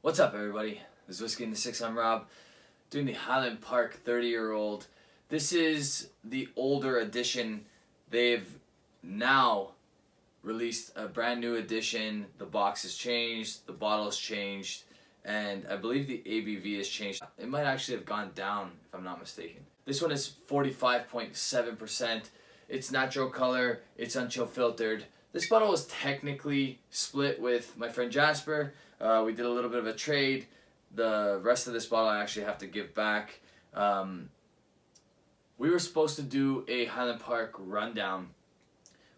What's up, everybody? This is Whiskey in the Six. I'm Rob, doing the Highland Park 30-year-old. This is the older edition. They've now released a brand new edition. The box has changed, the bottle has changed, and I believe the ABV has changed. It might actually have gone down, if I'm not mistaken. This one is 45.7%. It's natural color, it's unchill filtered. This bottle was technically split with my friend Jasper. We did a little bit of a trade. The rest of this bottle I actually have to give back. We were supposed to do a Highland Park rundown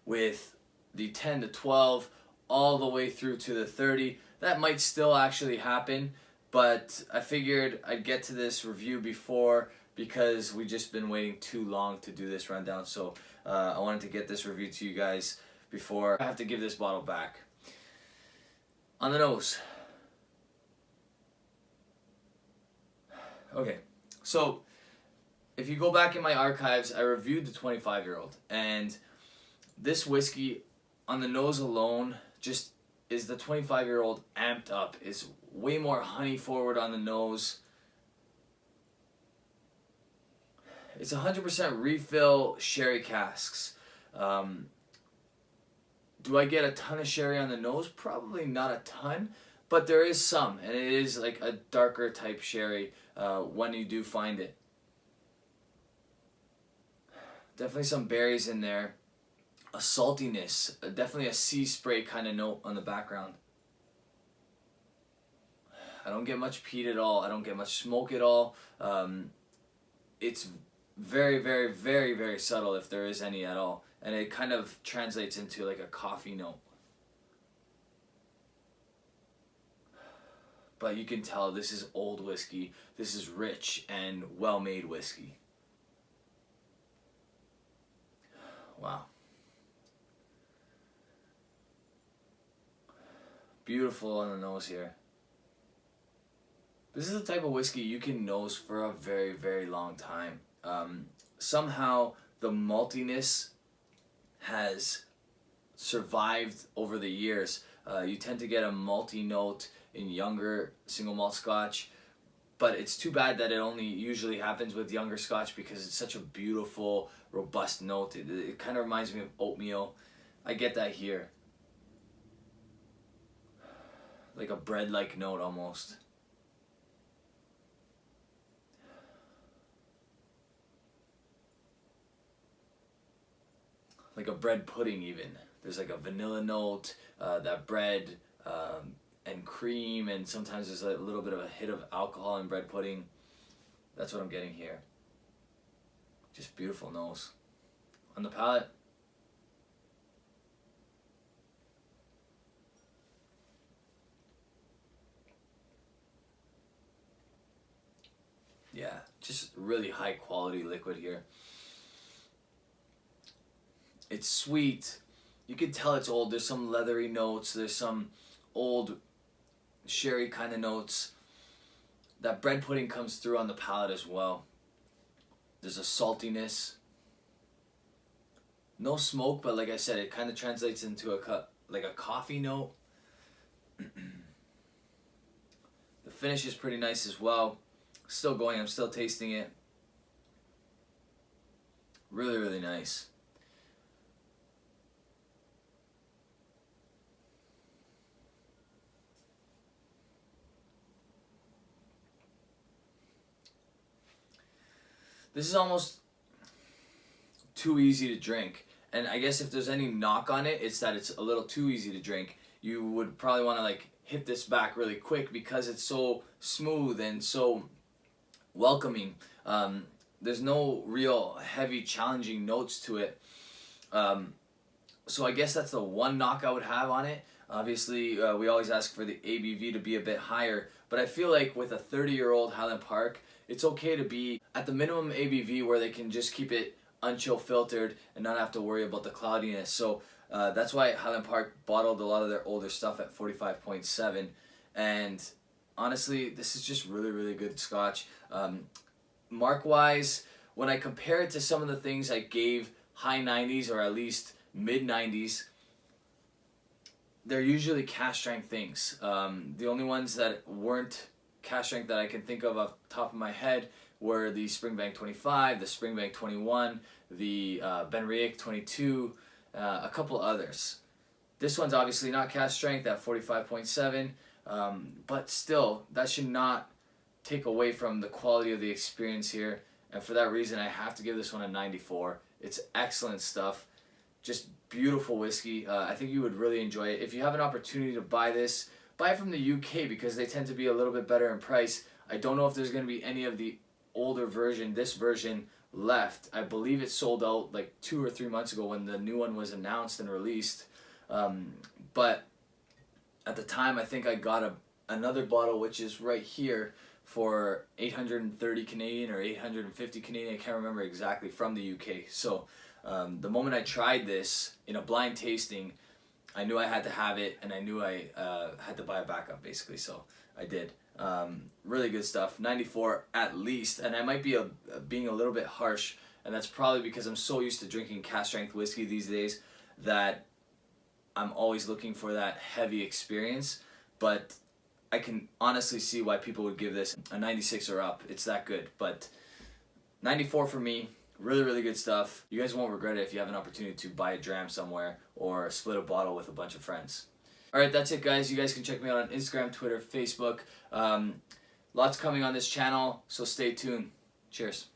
with the 10 to 12 all the way through to the 30. That might still actually happen, but I figured I'd get to this review before because we just been waiting too long to do this rundown. So I wanted to get this review to you guys before I have to give this bottle back. On the nose. Okay, so if you go back in my archives, I reviewed the 25-year-old, and this whiskey on the nose alone just is the 25-year-old amped up. It's way more honey forward on the nose. It's 100% refill sherry casks. Do I get a ton of sherry on the nose? Probably not a ton, but there is some, and it is like a darker type sherry when you do find it. Definitely some berries in there. A saltiness, definitely a sea spray kind of note on the background. I don't get much peat at all. I don't get much smoke at all. It's very, very, very, very subtle if there is any at all. And it kind of translates into like a coffee note. But you can tell this is old whiskey. This is rich and well-made whiskey. Wow. Beautiful on the nose here. This is the type of whiskey you can nose for a very, very long time. Somehow the maltiness has survived over the years. You tend to get a malty note in younger single malt scotch, but it's too bad that it only usually happens with younger scotch because it's such a beautiful, robust note. It kind of reminds me of oatmeal. I get that here. Like a bread-like note almost. Like a bread pudding even. There's like a vanilla note, that bread and cream, and sometimes there's a little bit of a hit of alcohol in bread pudding. That's what I'm getting here. Just beautiful nose. On the palate, yeah, just really high quality liquid here. It's sweet. You can tell it's old. There's some leathery notes. There's some old sherry kind of notes. That bread pudding comes through on the palate as well. There's a saltiness. No smoke, but like I said, it kind of translates into like a coffee note. The finish is pretty nice as well. Still going. I'm still tasting it. Really, really nice. This is almost too easy to drink. And I guess if there's any knock on it, it's that it's a little too easy to drink. You would probably want to like hit this back really quick because it's so smooth and so welcoming. There's no real heavy, challenging notes to it. So I guess that's the one knock I would have on it. Obviously, we always ask for the ABV to be a bit higher, but I feel like with a 30-year-old Highland Park, it's okay to be at the minimum ABV where they can just keep it unchill filtered and not have to worry about the cloudiness. So that's why Highland Park bottled a lot of their older stuff at 45.7. And honestly, this is just really, really good scotch. Mark-wise, when I compare it to some of the things I gave high 90s or at least mid 90s, they're usually cask strength things. The only ones that weren't cask strength that I can think of off the top of my head were the Springbank 25, the Springbank 21, the Benriach 22, a couple others. This one's obviously not cask strength at 45.7, but still, that should not take away from the quality of the experience here. And for that reason, I have to give this one a 94. It's excellent stuff. Just beautiful whiskey. I think you would really enjoy it. If you have an opportunity to buy this, buy it from the UK because they tend to be a little bit better in price. I don't know if there's going to be any of the older version, this version, left. I believe it sold out like 2 or 3 months ago when the new one was announced and released. But at the time, I think I got another bottle, which is right here, for 830 Canadian or 850 Canadian. I can't remember exactly, from the UK. So the moment I tried this in a blind tasting, I knew I had to have it, and I knew I had to buy a backup, basically. So I did. Really good stuff. 94 at least, and I might be being a little bit harsh, and that's probably because I'm so used to drinking cask strength whiskey these days that I'm always looking for that heavy experience. But I can honestly see why people would give this a 96 or up. It's that good. But 94 for me. Really, really good stuff. You guys won't regret it if you have an opportunity to buy a dram somewhere or split a bottle with a bunch of friends. Alright, that's it, guys. You guys can check me out on Instagram, Twitter, Facebook. Lots coming on this channel, so stay tuned. Cheers.